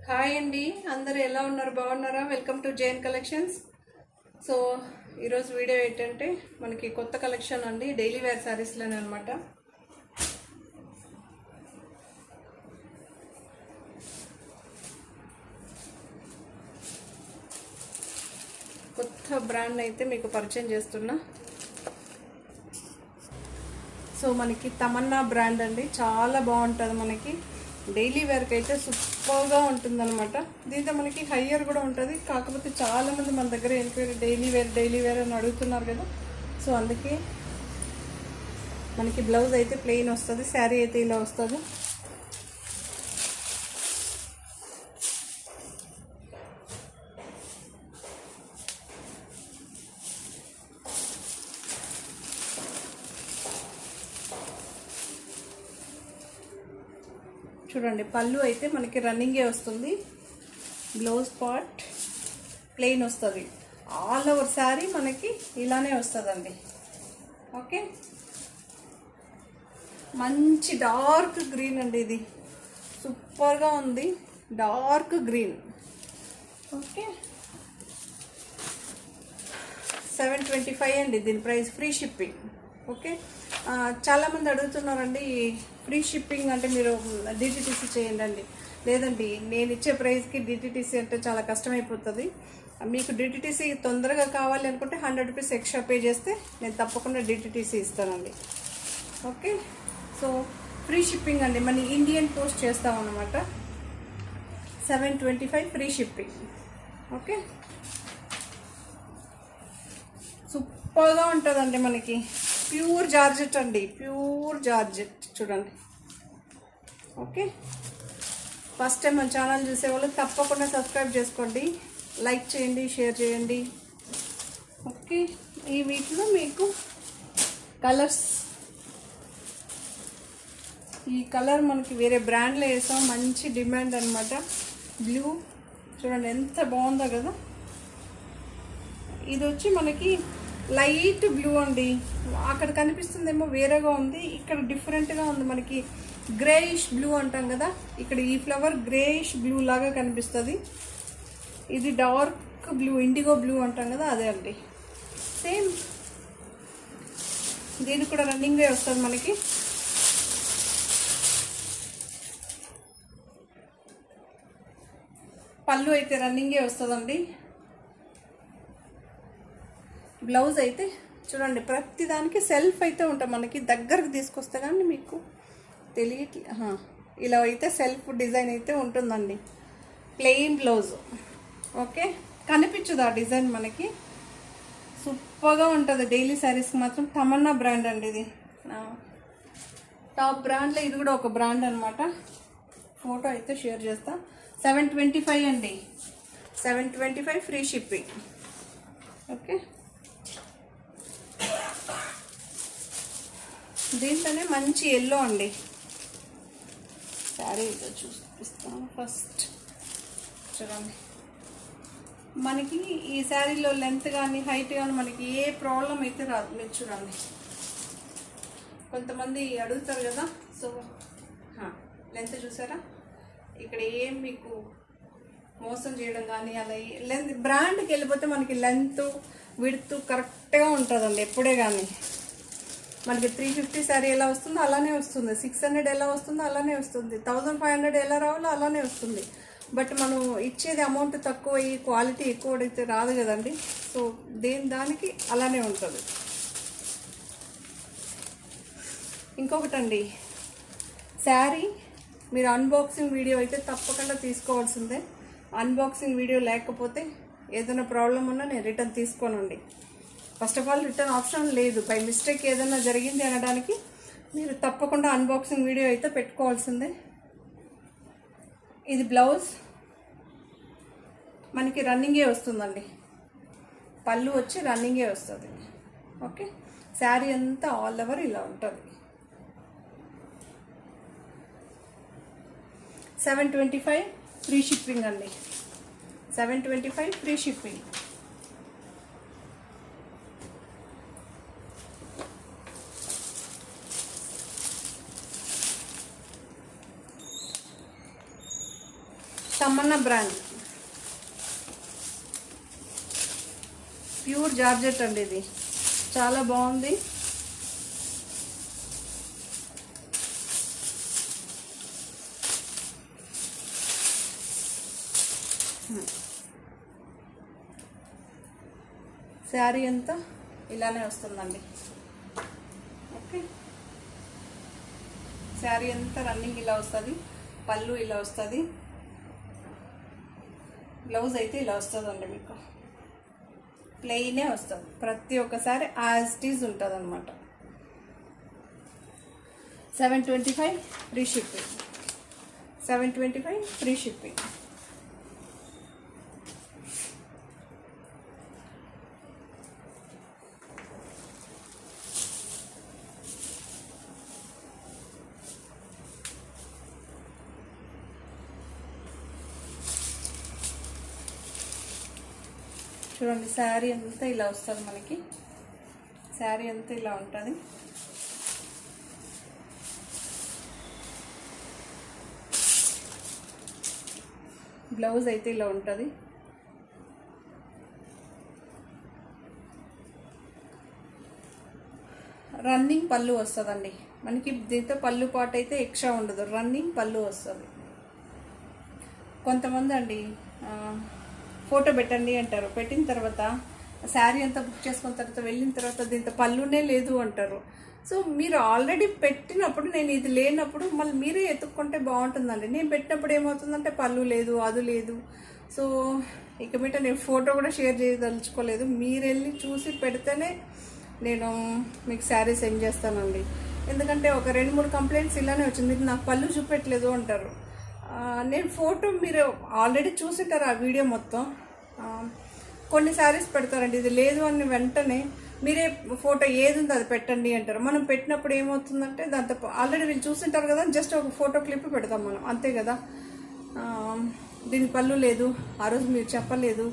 Hi అండి, అందరూ ఎలా ఉన్నారు? బాగున్నారా? Welcome to Jain collections. So ఈరోజు వీడియో ఏంటంటే మనకి కొత్త కలెక్షన్ అండి, డైలీ వేర్ శారీస్లోనే అనమాట. కొత్త బ్రాండ్ అయితే మీకు పరిచయం చేస్తున్నా. సో మనకి తమన్నా బ్రాండ్ అండి, చాలా బాగుంటుంది. మనకి డైలీ వేర్కి అయితే సూపర్గా ఉంటుందన్నమాట. దీంతో మనకి హయ్యర్ కూడా ఉంటుంది. కాకపోతే చాలామంది మన దగ్గర ఎంక్వైరీ డైలీ వేర్ అని అడుగుతున్నారు కదా. సో అందుకే మనకి బ్లౌజ్ అయితే ప్లెయిన్ వస్తుంది, శారీ అయితే ఇలా వస్తుంది. చూడండి, పళ్ళు అయితే మనకి రన్నింగే వస్తుంది, బ్లౌజ్ పార్ట్ ప్లెయిన్ వస్తుంది. ఆల్ ఓవర్ శారీ మనకి ఇలానే వస్తుందండి. ఓకే, మంచి డార్క్ గ్రీన్ అండి, ఇది సూపర్గా ఉంది, డార్క్ గ్రీన్. ఓకే, 725 అండి దీని ప్రైస్, ఫ్రీ షిప్పింగ్. ఓకే, చాలామంది అడుగుతున్నారండి ఫ్రీ షిప్పింగ్ అంటే మీరు డిటిటీసీ చేయండి అండి. లేదండి, నేను ఇచ్చే ప్రైస్కి డిటిటీసీ అంటే చాలా కష్టమైపోతుంది. మీకు డిటిటీసీ తొందరగా కావాలి అనుకుంటే 100 రూపీస్ ఎక్స్ట్రా పే చేస్తే నేను తప్పకుండా డిటిటీసీ ఇస్తానండి. ఓకే, సో ఫ్రీ షిప్పింగ్ అండి, మన ఇండియన్ పోస్ట్ చేస్తామన్నమాట. 725 ఫ్రీ షిప్పింగ్. ఓకే, సూపర్గా ఉంటుందండి. మనకి ప్యూర్ జార్జెట్ అండి, ప్యూర్ జార్జెట్. చూడండి. ఓకే, ఫస్ట్ టైం మన ఛానల్ చూసేవాళ్ళు తప్పకుండా సబ్స్క్రైబ్ చేసుకోండి, లైక్ చేయండి, షేర్ చేయండి. ఓకే, ఈ వీటిలో మీకు కలర్స్, ఈ కలర్ మనకి వేరే బ్రాండ్లో వేసాం, మంచి డిమాండ్ అనమాట. బ్లూ చూడండి ఎంత బాగుందో కదా. ఇది వచ్చి మనకి లైట్ బ్లూ అండి, అక్కడ కనిపిస్తుందేమో వేరేగా ఉంది, ఇక్కడ డిఫరెంట్గా ఉంది. మనకి గ్రేయిష్ బ్లూ అంటాం కదా, ఇక్కడ ఈ ఫ్లవర్ గ్రేయిష్ బ్లూ లాగా కనిపిస్తుంది. ఇది డార్క్ బ్లూ, ఇండిగో బ్లూ అంటాం కదా, అదే అండి. సేమ్ దీనికి కూడా రన్నింగే వస్తుంది మనకి. పళ్ళు అయితే రన్నింగే వస్తుందండి. బ్లౌజ్ అయితే చూడండి, ప్రతి దానికి సెల్ఫ్ అయితే ఉంటాం. మనకి దగ్గరకు తీసుకొస్తే కానీ మీకు తెలియట్లే, ఇలా అయితే సెల్ఫ్ డిజైన్ అయితే ఉంటుందండి, ప్లెయిన్ బ్లౌజ్. ఓకే, కనిపించదు ఆ డిజైన్ మనకి, సూపర్గా ఉంటుంది. డైలీ శారీస్కి మాత్రం తమన్నా బ్రాండ్ అండి, ఇది టాప్ బ్రాండ్లో ఇది కూడా ఒక బ్రాండ్ అనమాట. ఫోటో అయితే షేర్ చేస్తా. 725 అండి, 725 ఫ్రీ షిప్పింగ్. ఓకే, దీంట్లోనే మంచి ఎల్లో అండి, శారీ చూపిస్తాను. ఫస్ట్ చూడండి, మనకి ఈ శారీలో లెంత్ కానీ హైట్ కానీ మనకి ఏ ప్రాబ్లం అయితే రాదు. మీరు చూడండి, కొంతమంది అడుగుతారు కదా. సో లెంత్ చూసారా, ఇక్కడ ఏం మీకు మోసం చేయడం కానీ అలా లెంత్, బ్రాండ్కి వెళ్ళిపోతే మనకి లెంత్ విడ్త్ కరెక్ట్గా ఉంటుందండి ఎప్పుడే. కానీ మనకి 350 శారీ ఎలా వస్తుందో అలానే వస్తుంది, 600 ఎలా వస్తుందో అలానే వస్తుంది, 1500 ఎలా రావాలో అలానే వస్తుంది. బట్ మనం ఇచ్చేది అమౌంట్ తక్కువ, ఈ క్వాలిటీ ఎక్కువ అయితే రాదు కదండి. సో దానికి అలానే ఉంటుంది. ఇంకొకటండి, శారీ మీరు అన్బాక్సింగ్ వీడియో అయితే తప్పకుండా తీసుకోవాల్సిందే. అన్బాక్సింగ్ వీడియో లేకపోతే ఏదైనా ప్రాబ్లం ఉన్నా నేను రిటర్న్ తీసుకోనండి. First of all return option లేదు. బై మిస్టేక్ ఏదైనా జరిగింది అనడానికి మీరు తప్పకుండా అన్బాక్సింగ్ వీడియో అయితే పెట్టుకోవాల్సిందే. ఇది బ్లౌజ్ మనకి రన్నింగే వస్తుందండి, పళ్ళు వచ్చి రన్నింగే వస్తుంది. ఓకే, శారీ అంతా ఆల్ ఓవర్ ఇలా ఉంటుంది. 725 ఫ్రీ షిప్పింగ్ అండి, 725 free shipping. Tamannaah brand pure georgette అండి, ఇది చాలా బాగుంది. శారీ అంతా ఇలానే వస్తుందండి. ఓకే, శారీ అంతా రన్నింగ్ ఇలా వస్తుంది, పళ్ళు ఇలా వస్తుంది, బ్లౌజ్ అయితే ఇలా వస్తుందండి. మీకు ప్లెయినే వస్తుంది, ప్రతి ఒక్కసారి యాజ్ ఇట్ ఈజ్ ఉంటుంది అనమాట. 725 ఫ్రీ షిప్పింగ్, 725 ఫ్రీ షిప్పింగ్. చూడండి, శారీ అంతా ఇలా వస్తుంది మనకి, శారీ అంతా ఇలా ఉంటుంది. బ్లౌజ్ అయితే ఇలా ఉంటుంది. రన్నింగ్ పళ్ళు వస్తుందండి మనకి, దీంతో పళ్ళు పాటు అయితే ఎక్స్ట్రా ఉండదు, రన్నింగ్ పళ్ళు వస్తుంది. కొంతమంది అండి ఫోటో పెట్టండి అంటారు, పెట్టిన తర్వాత శారీ అంతా బుక్ చేసుకున్న తర్వాత వెళ్ళిన తర్వాత దీంతో పళ్ళునే లేదు అంటారు. సో మీరు ఆల్రెడీ పెట్టినప్పుడు, నేను ఇది లేనప్పుడు మళ్ళీ మీరే ఎత్తుక్కుంటే బాగుంటుందండి. నేను పెట్టినప్పుడు ఏమవుతుందంటే పళ్ళు లేదు, అది లేదు. సో ఇక మీట నేను ఫోటో కూడా షేర్ చేయదలుచుకోలేదు, మీరు వెళ్ళి చూసి పెడితేనే నేను మీకు శారీ సెండ్ చేస్తానండి. ఎందుకంటే ఒక 2-3 కంప్లైంట్స్ ఇలానే వచ్చింది, మీరు నాకు పళ్ళు చూపెట్టలేదు అంటారు. నేను ఫోటో మీరు ఆల్రెడీ చూసింటారు, ఆ వీడియో మొత్తం. కొన్ని శారీస్ పెడతారండి, ఇది లేదు అని వెంటనే మీరే ఫోటో ఏది ఉందో అది పెట్టండి అంటారు. మనం పెట్టినప్పుడు ఏమవుతుందంటే దాంతో ఆల్రెడీ వీళ్ళు చూసింటారు కదా, జస్ట్ ఒక ఫోటో క్లిప్ పెడతాం మనం, అంతే కదా. దీని పళ్ళు లేదు, ఆ రోజు మీరు చెప్పలేదు,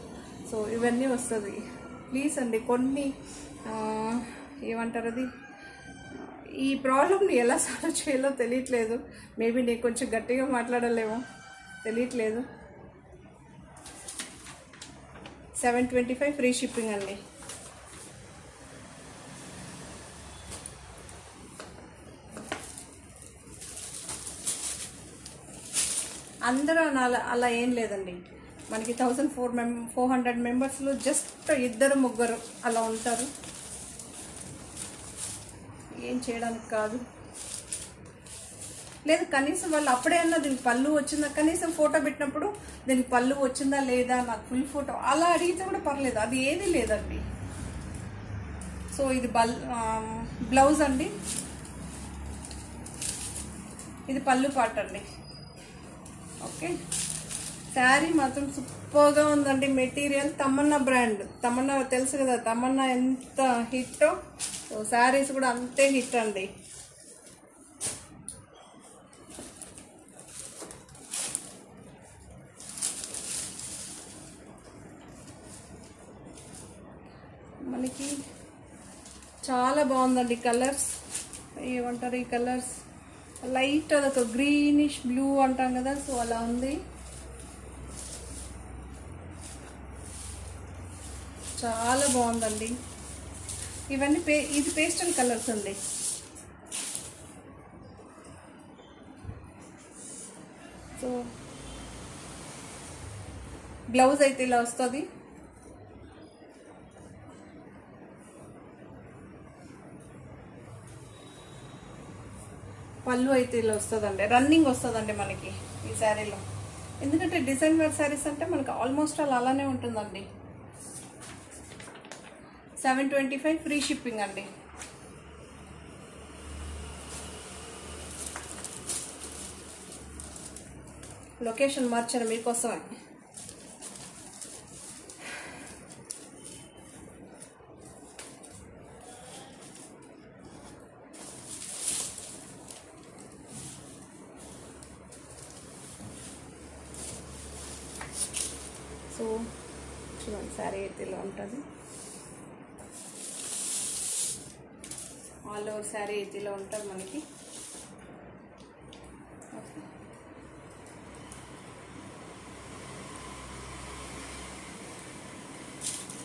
సో ఇవన్నీ వస్తుంది. ప్లీజ్ అండి, కొన్ని ఏమంటారు అది, ఈ ప్రాబ్లమ్ని ఎలా సాల్వ్ చేయాలో తెలియట్లేదు. మేబీ నేను కొంచెం గట్టిగా మాట్లాడలేమో తెలియట్లేదు. 725 ఫ్రీ షిప్పింగ్ అండి. అందరూ అలా ఏం లేదండి, మనకి 1400 మెంబర్స్లో జస్ట్ 2-3 అలా ఉంటారు, ఏం చేయడానికి కాదు. లేదు కనీసం వాళ్ళు అప్పుడే అన్నా దీనికి పళ్ళు వచ్చిందా, కనీసం ఫోటో పెట్టినప్పుడు దీనికి పళ్ళు వచ్చిందా లేదా, నాకు ఫుల్ ఫోటో అలా అడిగితే కూడా పర్లేదు, అది ఏది లేదండి. సో ఇది బ్లౌజ్ అండి, ఇది పళ్ళు పాట అండి. ఓకే, శారీ మాత్రం సూపర్గా ఉందండి. మెటీరియల్ తమన్నా బ్రాండ్, తమన్నా తెలుసు కదా, తమన్నా ఎంత హిట్టో, సో శారీస్ కూడా అంతే హిట్ అండి. మనకి చాలా బాగుందండి. కలర్స్ ఏమంటారు, ఈ కలర్స్ లైట్ అదొక గ్రీనిష్ బ్లూ అంటాం కదా, సో అలా ఉంది. చాలా బాగుందండి. ఇవన్నీ ఇది పేస్టల్ కలర్స్ అండి. సో బ్లౌజ్ అయితే ఇలా వస్తుంది. పళ్ళు అయితే ఇలా వస్తుందండి, రన్నింగ్ వస్తుందండి మనకి ఈ శారీలో. ఎందుకంటే డిజైన్ వేర్ శారీస్ అంటే మనకి ఆల్మోస్ట్ అలానే ఉంటుందండి. 725 ఫ్రీ షిప్పింగ్ అండి. లొకేషన్ మార్చాను మీకోసమే. సో చూడండి, శారీ అయితే ఇలా ఉంటుంది. ఆల్ ఓవర్ శారీ అయితే ఇలా ఉంటుంది మనకి.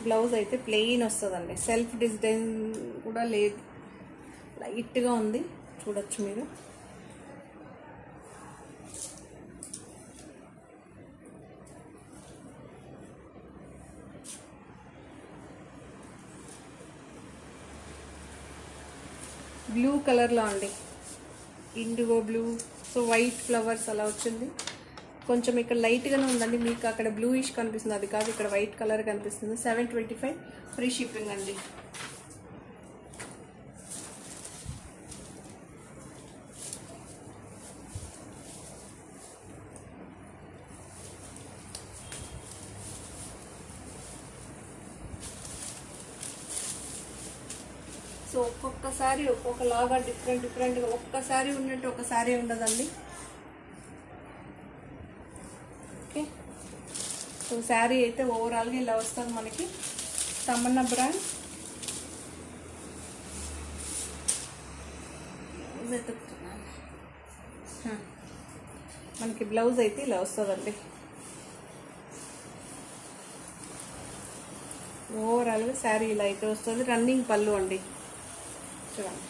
బ్లౌజ్ అయితే ప్లెయిన్ వస్తుందండి, సెల్ఫ్ డిజైన్ కూడా లేదు, లైట్గా ఉంది, చూడొచ్చు మీరు. బ్లూ కలర్లో అండి, IndiGo blue, so white flowers అలా వచ్చింది. కొంచెం ఇక్కడ లైట్గానే ఉందండి, మీకు అక్కడ బ్లూయిష్ కనిపిస్తుంది, అది కాదు ఇక్కడ వైట్ కలర్ కనిపిస్తుంది. 725 ఫ్రీ షిప్పింగ్ అండి. సో ఒక్కొక్కసారి ఒక్కొక్కలాగా డిఫరెంట్గా ఒక్కసారి ఉన్నట్టు ఒకసారి ఉండదండి. ఓకే, సో శారీ అయితే ఓవరాల్గా ఇలా వస్తుంది మనకి. తమన్నా బ్రాండ్ మనకి బ్లౌజ్ అయితే ఇలా వస్తుందండి. ఓవరాల్గా శారీ ఇలా అయితే వస్తుంది. రన్నింగ్ పళ్ళు అండి, చూడండి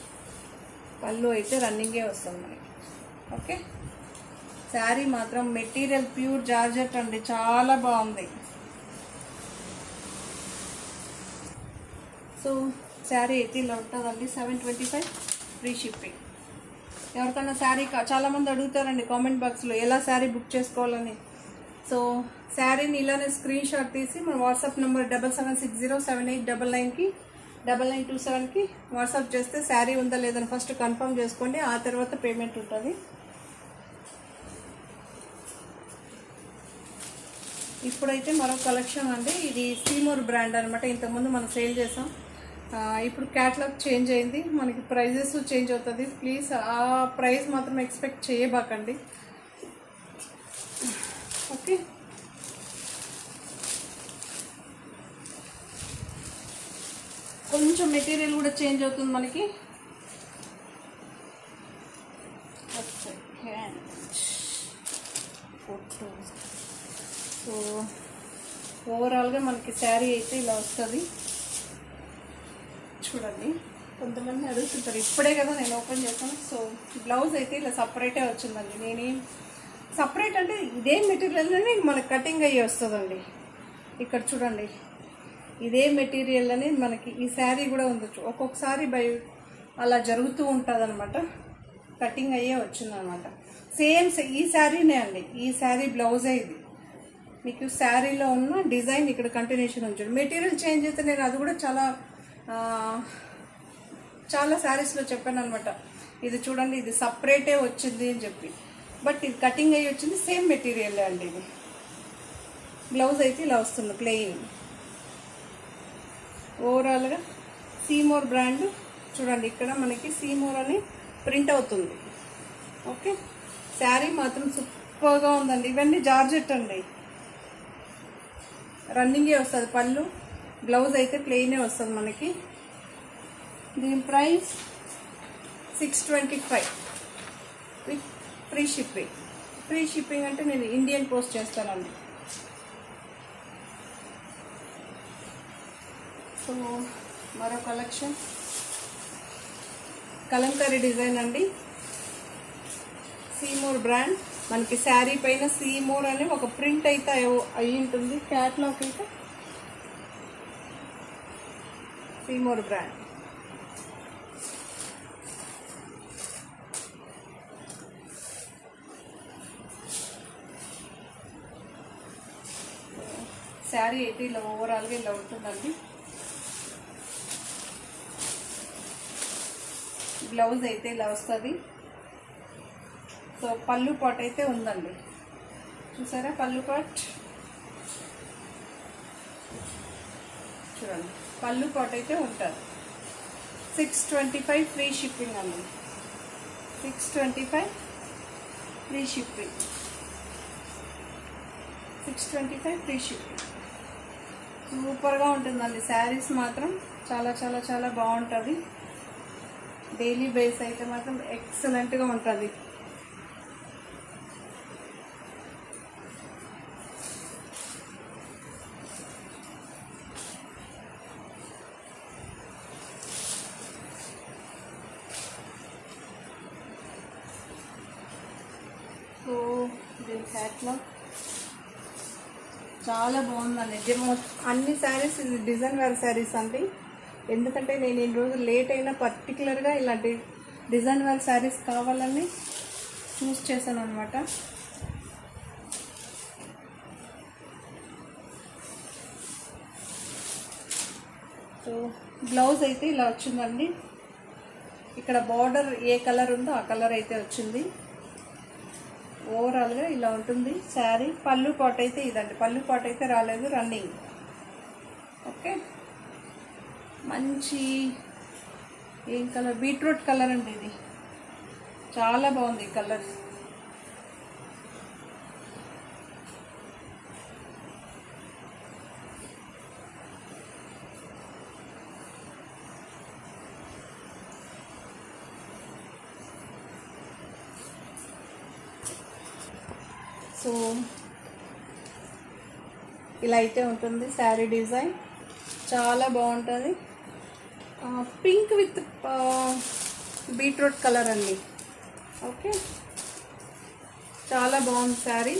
పళ్ళు అయితే రన్నింగే వస్తుంది మనకి. ఓకే, శారీ మాత్రం మెటీరియల్ ప్యూర్ జార్జెట్ అండి, చాలా బాగుంది. సో శారీ అయితే ఇలా ఉంటుందండి. 725 ఫ్రీ షిప్పింగ్. ఎవరికైనా శారీ చాలామంది అడుగుతారండి కామెంట్ బాక్స్లో ఎలా శారీ బుక్ చేసుకోవాలని. సో శారీని ఇలానే స్క్రీన్ షాట్ తీసి మన వాట్సాప్ నెంబర్ 77607899కి 9927కి వాట్సాప్ చేస్తే శారీ ఉందా లేదని ఫస్ట్ కన్ఫర్మ్ చేసుకోండి, ఆ తర్వాత పేమెంట్ ఉంటుంది. ఇప్పుడైతే మరో కలెక్షన్ అండి, ఇది సీమోర్ బ్రాండ్ అనమాట. ఇంతకుముందు మనం సేల్ చేసాం, ఇప్పుడు క్యాటలాగ్ చేంజ్ అయింది, మనకి ప్రైజెస్ చేంజ్ అవుతుంది. ప్లీజ్ ఆ ప్రైస్ మాత్రం ఎక్స్పెక్ట్ చేయబాకండి. ఓకే, కొంచెం మెటీరియల్ కూడా చేంజ్ అవుతుంది మనకి. సో ఓవరాల్గా మనకి శారీ అయితే ఇలా వస్తుంది, చూడండి. కొంతమంది అడుగుతుంటారు, ఇప్పుడే కదా నేను ఓపెన్ చేస్తాను. సో బ్లౌజ్ అయితే ఇలా సపరేటే వచ్చిందండి. నేనేం సపరేట్ అంటే ఇదే మెటీరియల్లోనే మనకు కటింగ్ అయ్యి వస్తుందండి. ఇక్కడ చూడండి, ఇదే మెటీరియల్ అని మనకి ఈ శారీ కూడా ఉండొచ్చు. ఒక్కొక్కసారి అలా జరుగుతూ ఉంటుంది అనమాట, కటింగ్ అయ్యే వచ్చిందనమాట. సేమ్ ఈ శారీనే అండి, ఈ శారీ బ్లౌజే ఇది. మీకు శారీలో ఉన్న డిజైన్ ఇక్కడ కంటిన్యూషన్ ఉంచాడు. మెటీరియల్ చేంజ్ అయితే నేను అది కూడా చాలా శారీస్లో చెప్పాను అనమాట. ఇది చూడండి, ఇది సపరేటే వచ్చింది అని చెప్పి, బట్ ఇది కటింగ్ అయ్యి వచ్చింది, సేమ్ మెటీరియల్ అండి. ఇది బ్లౌజ్ అయితే ఇలా వస్తుంది ప్లెయిన్. ఓవరాల్గా సీమోర్ బ్రాండ్ చూడండి, ఇక్కడ మనకి సీమోర్ అని ప్రింట్ అవుతుంది. ఓకే, శారీ మాత్రం సూపర్గా ఉందండి. ఇవన్నీ జార్జెట్ అండి, రన్నింగే వస్తుంది పళ్ళు, బ్లౌజ్ అయితే ప్లెయినే వస్తుంది మనకి. దీని price 625 with free shipping. Free shipping అంటే నేను ఇండియన్ పోస్ట్ చేస్తానండి. సో మరో కలెక్షన్ కలంకారీ డిజైన్ అండి, సీమోర్ బ్రాండ్. మనకి శారీ పైన సీమోర్ అని ఒక ప్రింట్ అయితే అయి ఉంటుంది. క్యాట్లాగ్ అయితే సీమోర్ బ్రాండ్. శారీ అయితే ఇలా ఓవరాల్గా ఇలా ఉంటుందండి. బ్లౌజ్ అయితే ఇలా వస్తుంది. సో పళ్ళు పాట్ అయితే ఉందండి, చూసారా పళ్ళు పాట్, చూడండి పళ్ళు పాట్ అయితే ఉంటుంది. 625 ఫ్రీ షిప్పింగ్ అండి, 625 ఫ్రీ షిప్పింగ్, 625 ఫ్రీ షిప్పింగ్. సూపర్గా ఉంటుందండి శారీస్ మాత్రం, చాలా చాలా చాలా బాగుంటుంది. డైలీ బేస్ అయితే మాత్రం ఎక్సలెంట్గా ఉంటుంది. క్యాట్లాగ్ చాలా బాగుందండి. అన్ని శారీస్ ఇది డిజైన్ వేర్ శారీస్ అండి. ఎందుకంటే నేను ఈ రోజు లేట్ అయినా పర్టికులర్గా ఇలాంటి డిజైన్ వేర్ శారీస్ కావాలని చూస్ చేశాను అనమాట. సో బ్లౌజ్ అయితే ఇలా వచ్చిందండి. ఇక్కడ బార్డర్ ఏ కలర్ ఉందో ఆ కలర్ అయితే వచ్చింది. ఓవరాల్గా ఇలా ఉంటుంది శారీ. పళ్ళు పాట్ అయితే ఇదండి. పళ్ళు పాట్ అయితే రాలేదు, రన్నింగ్. ఓకే, మంచి ఏం కలర్, బీట్రూట్ కలర్ అండి. ఇది చాలా బాగుంది ఈ కలర్. సో ఇలా అయితే ఉంటుంది శారీ డిజైన్. చాలా బాగుంటుంది. పింక్ విత్ బీట్రూట్ కలర్ అండి. ఓకే, చాలా బాగుంది శారీ.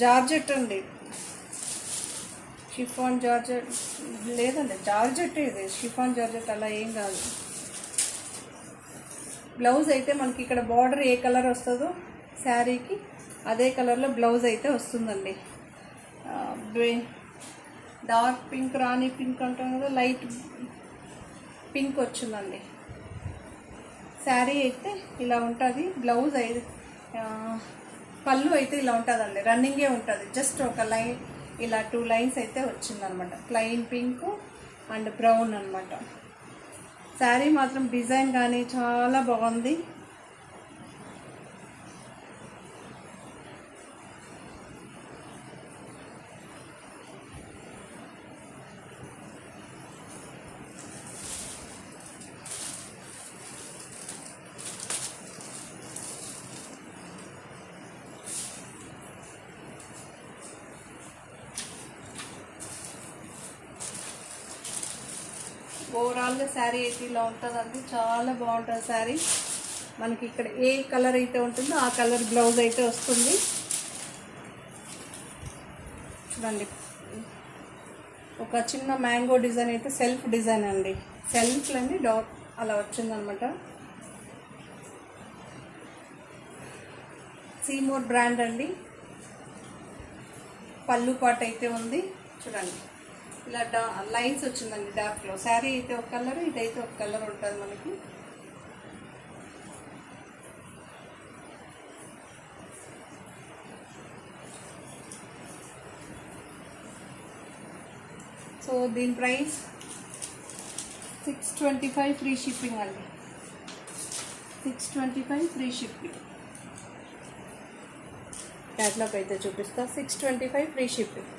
జార్జెట్ అండి, షిఫాన్ జార్జెట్ లేదండి, జార్జెట్ ఇది. షిఫాన్ జార్జెట్ అలా ఏం కాదు. బ్లౌజ్ అయితే మనకి ఇక్కడ బార్డర్ ఏ కలర్ వస్తుందో శారీకి అదే కలర్లో బ్లౌజ్ అయితే వస్తుందండి. డార్క్ పింక్, రాణి పింక్ అంటాం కదా, లైట్ పింక్ వచ్చిందండి. శారీ అయితే ఇలా ఉంటుంది. బ్లౌజ్ అయితే పళ్ళు అయితే ఇలా ఉంటుందండి, రన్నింగే ఉంటుంది. జస్ట్ ఒక లైన్ ఇలా 2 లైన్స్ అయితే వచ్చిందనమాట. ప్లెయిన్ పింక్ అండ్ బ్రౌన్ అనమాట. శారీ మాత్రం డిజైన్ కానీ చాలా బాగుంది. ఓవరాల్గా శారీ అయితే ఇలా ఉంటుందండి. చాలా బాగుంటుంది శారీ. మనకి ఇక్కడ ఏ కలర్ అయితే ఉంటుందో ఆ కలర్ బ్లౌజ్ అయితే వస్తుంది. చూడండి, ఒక చిన్న మ్యాంగో డిజైన్ అయితే సెల్ఫ్ డిజైన్ అండి. సెల్ఫ్లని డాట్ అలా వచ్చిందనమాట. సీమోర్ బ్రాండ్ అండి. పళ్ళు పాట్ అయితే ఉంది. చూడండి, ఇలా లైన్స్ వచ్చిందండి డార్క్లో. శారీ అయితే ఒక కలర్, ఇదైతే ఒక కలర్ ఉంటుంది మనకి. సో దీని ప్రైస్ 625 ఫ్రీ షిప్పింగ్ అండి. 625 ఫ్రీ షిప్పింగ్. క్యాట్లాగ్ అయితే చూపిస్తా. 625 ఫ్రీ షిప్పింగ్.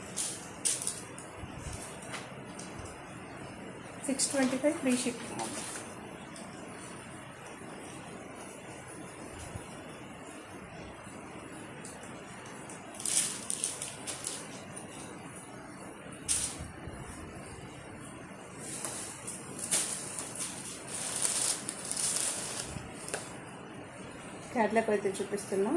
625 ఫ్రీ షిప్పింగ్ అండి. క్యాట్లాగ్ అయితే చూపిస్తున్నా.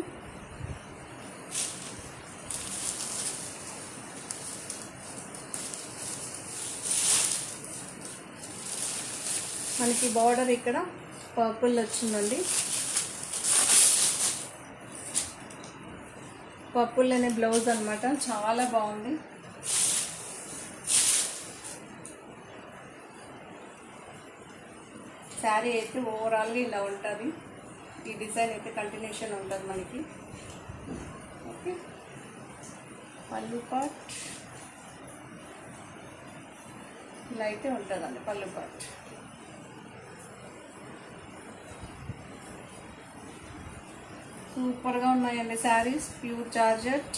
మనకి బార్డర్ ఇక్కడ పర్పుల్ వచ్చిందండి. పర్పుల్ అనే బ్లౌజ్ అనమాట. చాలా బాగుంది. శారీ అయితే ఓవరాల్గా ఇలా ఉంటుంది. ఈ డిజైన్ అయితే కంటిన్యూషన్ ఉంటుంది మనకి. ఓకే, పళ్ళు పాట్ ఇలా అయితే ఉంటుందండి. పళ్ళు పాట్ సూపర్గా ఉన్నాయండి saris. Pure georgette.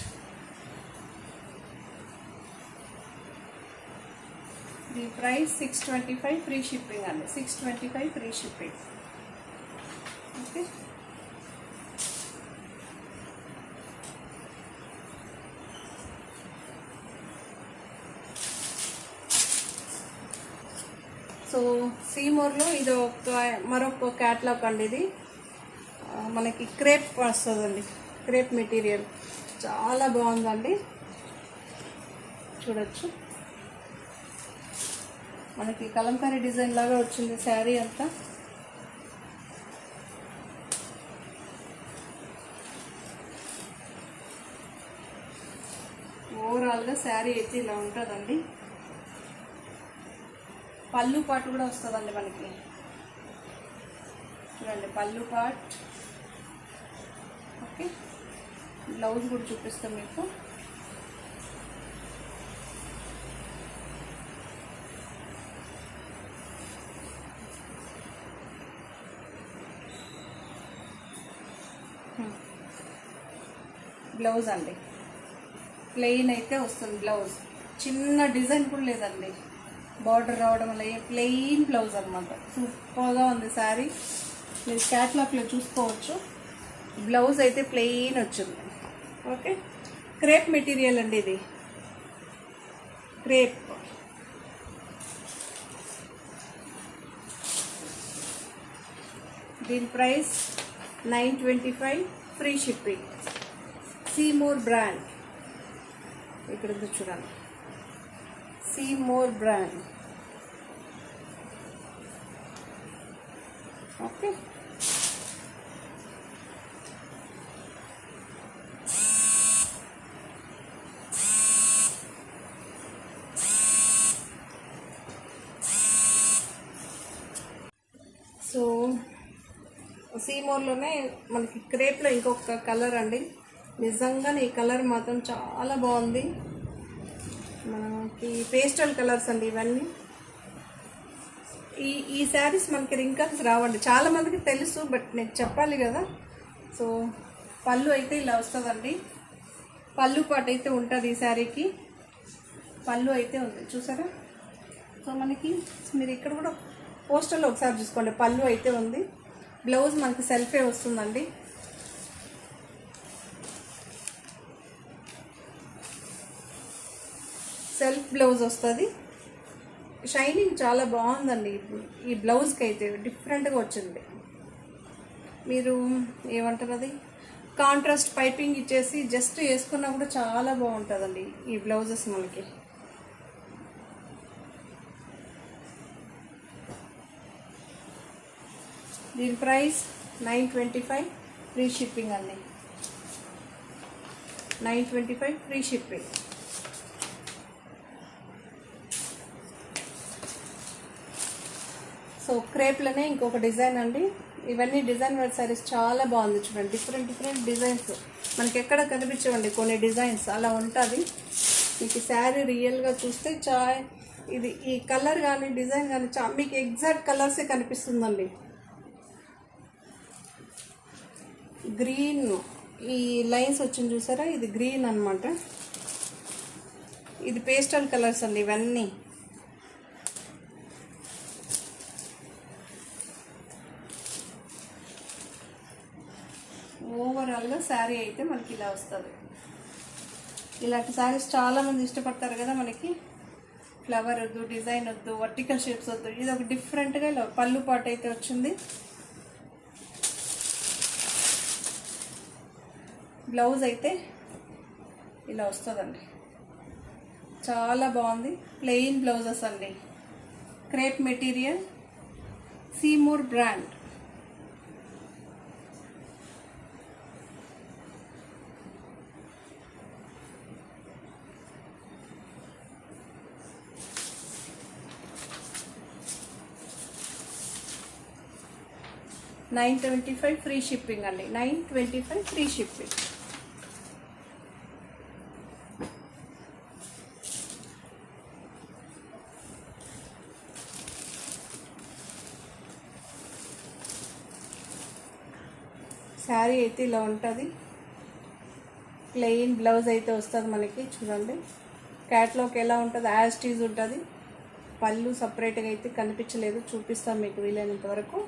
The price 625 free shipping అండి. 625 ఫ్రీ షిప్పింగ్. ఓకే, సో సీమోర్లో ఇది మరొక క్యాట్లాగ్ అండి. ఇది మనకి క్రేప్ వస్తుందండి. క్రేప్ మెటీరియల్ చాలా బాగుందండి. చూడొచ్చు, మనకి కలంకారీ డిజైన్ లాగా వచ్చింది శారీ అంతా. ఓవరాల్గా శారీ అయితే ఇలా ఉంటుందండి. పళ్ళు పాటు కూడా వస్తుందండి మనకి. చూడండి పళ్ళు పాట్. ఓకే, బ్లౌజ్ కూడా చూపిస్తాం మీకు. బ్లౌజ్ అండి ప్లెయిన్ అయితే వస్తుంది. బ్లౌజ్ చిన్న డిజైన్ కూడా లేదండి, బార్డర్ రావడం వల్ల ప్లెయిన్ బ్లౌజ్ అనమాట. సూపర్గా ఉంది శారీ. మీరు క్యాట్లాగ్లో చూసుకోవచ్చు. బ్లౌజ్ అయితే ప్లెయిన్ వచ్చింది. ఓకే, క్రేప్ మెటీరియల్ అండి ఇది. క్రేప్ దీని ప్రైస్ 925, ఫ్రీ షిప్పింగ్. సీమోర్ బ్రాండ్. ఇక్కడ చూడండి, సీమోర్ బ్రాండ్. ఓకే, సో సీమోర్లోనే మనకి క్రేప్లో ఇంకొక కలర్ అండి. నిజంగానే ఈ కలర్ మాత్రం చాలా బాగుంది. మనకి పేస్టల్ కలర్స్ అండి ఇవన్నీ. ఈ శారీస్ మనకి రింకల్స్ రావండి, చాలామందికి తెలుసు, బట్ నేను చెప్పాలి కదా. సో పళ్ళు అయితే ఇలా వస్తుందండి. పళ్ళు పాటు అయితే ఉంటుంది ఈ శారీకి. పళ్ళు అయితే ఉంది చూసారా. సో మనకి మీరు ఇక్కడ కూడా పోస్టర్లో ఒకసారి చూసుకోండి, పళ్ళు అయితే ఉంది. బ్లౌజ్ మనకి సెల్ఫే వస్తుందండి. సెల్ఫ్ బ్లౌజ్ వస్తుంది. షైనింగ్ చాలా బాగుందండి ఈ బ్లౌజ్కి అయితే, డిఫరెంట్గా వచ్చింది. మీరు ఏమంటారు అది కాంట్రాస్ట్ పైపింగ్ ఇచ్చేసి జస్ట్ వేసుకున్నా కూడా చాలా బాగుంటుందండి ఈ బ్లౌజెస్ మనకి. దీని ప్రైస్ 925, ఫ్రీ షిప్పింగ్ అండి. 925 ఫ్రీ షిప్పింగ్. సో క్రేప్లోనే ఇంకొక డిజైన్ అండి. ఇవన్నీ డిజైన్ వేర్ సారీస్ చాలా బాగుంది. చూడండి, డిఫరెంట్ డిజైన్స్ మనకి ఎక్కడ కనిపించవండి కొన్ని డిజైన్స్, అలా ఉంటుంది. మీకు శారీ రియల్గా చూస్తే ఇది ఈ కలర్ కానీ డిజైన్ కానీ మీకు ఎగ్జాక్ట్ కలర్సే కనిపిస్తుందండి. గ్రీన్ ఈ లైన్స్ వచ్చింది చూసారా, ఇది గ్రీన్ అనమాట. ఇది పేస్టల్ కలర్స్ అండి ఇవన్నీ. ఓవరాల్గా శారీ అయితే మనకి ఇలా వస్తుంది. ఇలాంటి శారీస్ చాలామంది ఇష్టపడతారు కదా. మనకి ఫ్లవర్ వద్దు, డిజైన్ వద్దు, వర్టికల్ షేప్స్ వద్దు, ఇది ఒక డిఫరెంట్గా ఇలా పళ్ళు పాటు అయితే వచ్చింది. బ్లౌజ్ అయితే ఇలా వస్తుందండి, చాలా బాగుంది. ప్లెయిన్ బ్లౌజెస్ అండి. Crepe material, Seymour brand. $925 free shipping అండి. 925 ఫ్రీ షిప్పింగ్. శారీ అయితే ఇలా ఉంటుంది. ప్లెయిన్ బ్లౌజ్ అయితే వస్తుంది మనకి. చూడండి క్యాట్లాగ్ ఎలా ఉంటుంది, యాజ్ టీజ్ ఉంటుంది. పళ్ళు సపరేట్గా అయితే కనిపించలేదు, చూపిస్తాను మీకు వీలైనంత వరకు.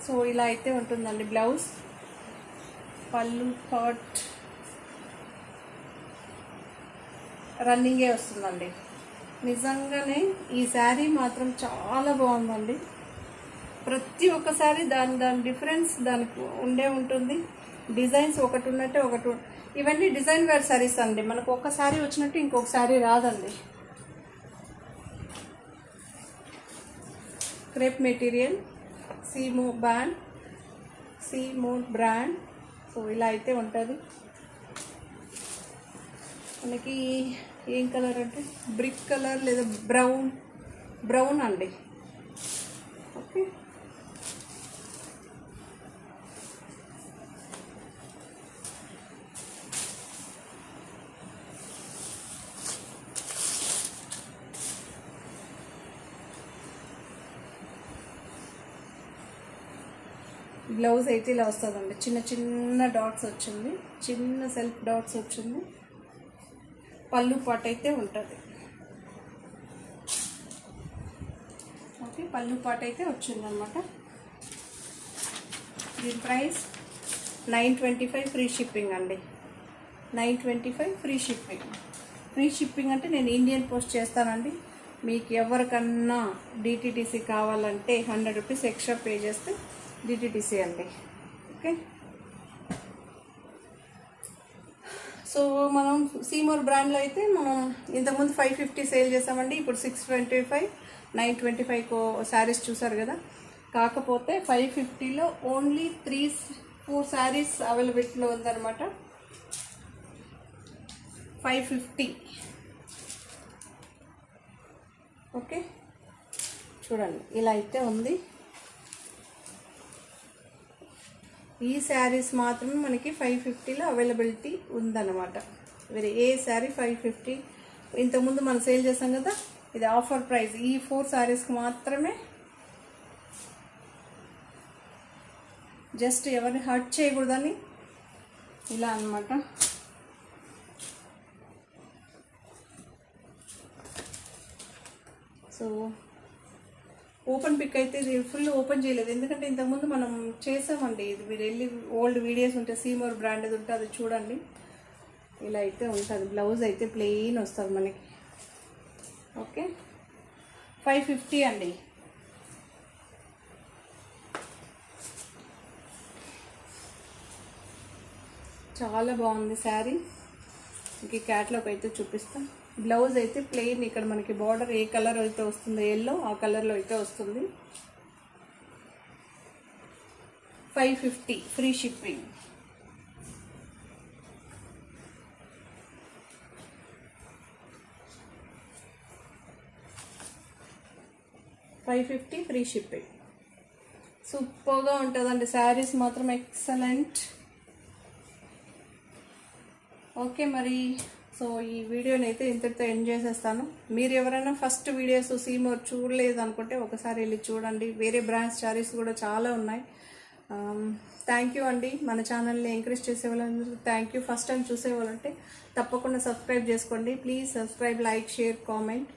సో ఇలా అయితే ఉంటుందండి బ్లౌజ్. పళ్ళు పాట్ రన్నింగే వస్తుందండి. నిజంగానే ఈ శారీ మాత్రం చాలా బాగుందండి. ప్రతి ఒక్కసారి దాని డిఫరెన్స్ దానికి ఉండే ఉంటుంది. డిజైన్స్ ఒకటి ఉన్నట్టే ఒకటి. ఇవన్నీ డిజైన్ వేర్ శారీస్ అండి. మనకు ఒక శారీ వచ్చినట్టు ఇంకొక శారీ రాదండి. Crepe material, Seymour brand. So ఇలా అయితే ఉంటుంది. మనకి ఏం కలర్ అంటే బ్రిక్ కలర్ లేదా బ్రౌన్ అండి. ఓకే, బ్లౌజ్ అయితే ఇలా వస్తుందండి. చిన్న చిన్న డాట్స్ వచ్చింది, చిన్న సెల్ఫ్ డాట్స్ వచ్చింది. పళ్ళు పాట అయితే ఉంటుంది. ఓకే, పళ్ళు పాట అయితే వచ్చిందనమాట. దీని ప్రైస్ 925 ఫ్రీ షిప్పింగ్ అండి. 925 ఫ్రీ షిప్పింగ్. ఫ్రీ షిప్పింగ్ అంటే నేను ఇండియన్ పోస్ట్ చేస్తానండి. మీకు ఎవరికన్నా డిటిడిసి కావాలంటే 100 రూపీస్ ఎక్స్ట్రా పే చేస్తే డిటిడిసి అండి. ఓకే, సో మనం సీమోర్ బ్రాండ్లో అయితే మనం ఇంతకుముందు 550 సేల్ చేసామండి. ఇప్పుడు 625, 925 శారీస్ చూసారు కదా. కాకపోతే 550లో ఓన్లీ 3-4 శారీస్ అవైలబిలిటీలో ఉందన్నమాట. 550. ఓకే, చూడండి ఇలా అయితే ఉంది. ఈ శారీస్ మాత్రమే మనకి 550లో అవైలబిలిటీ ఉందన్నమాట. వేరే ఏ శారీ 550. ఇంతకుముందు మనం సేల్ చేసాం కదా, ఇది ఆఫర్ ప్రైస్. ఈ 4 శారీస్కి మాత్రమే. జస్ట్ ఎవరిని హర్ట్ చేయకూడదని ఇలా అన్నమాట. సో ఓపెన్ పిక్ అయితే ఇది ఫుల్ ఓపెన్ చేయలేదు, ఎందుకంటే ఇంతకుముందు మనం చేసామండి. ఇది మీరు వెళ్ళి ఓల్డ్ వీడియోస్ ఉంటే సీమోర్ బ్రాండ్ అది ఉంటే అది చూడండి. ఇలా అయితే ఉంటుంది. బ్లౌజ్ అయితే ప్లెయిన్ వస్తుంది మనకి. ఓకే, 550 అండి. చాలా బాగుంది శారీ. ఇంక క్యాట్లాగ్ అయితే చూపిస్తాను. బ్లౌజ్ అయితే ప్లెయిన్. ఇక్కడ మనకి బార్డర్ ఏ కలర్ అయితే వస్తుందో ఎల్లో, ఆ కలర్లో అయితే వస్తుంది. 550 ఫ్రీ షిప్పింగ్. $550 free shipping. సూపర్గా ఉంటుందండి. శారీస్ మాత్రం ఎక్సలెంట్. ఓకే, మరి సో ఈ వీడియోని అయితే ఇంతటితో ఎండ్ చేసేస్తాను. మీరు ఎవరైనా ఫస్ట్ వీడియోస్ సీమోర్ చూడలేదు అనుకుంటే ఒకసారి వెళ్ళి చూడండి. వేరే బ్రాండ్స్ శారీస్ కూడా చాలా ఉన్నాయి. థ్యాంక్ యూ అండి. మన ఛానల్ని ఎంకరేజ్ చేసేవాళ్ళందరూ థ్యాంక్ యూ. ఫస్ట్ టైం చూసేవాళ్ళంటే తప్పకుండా సబ్స్క్రైబ్ చేసుకోండి. Please subscribe, like, share, comment.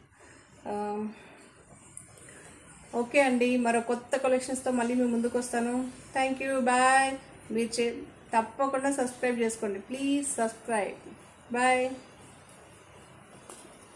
Okay అండి, మరో కొత్త కలెక్షన్స్తో మళ్ళీ మీ ముందుకు వస్తాను. Thank you, bye. మీరు తప్పకుండా సబ్స్క్రైబ్ చేసుకోండి. Please subscribe. బాయ్.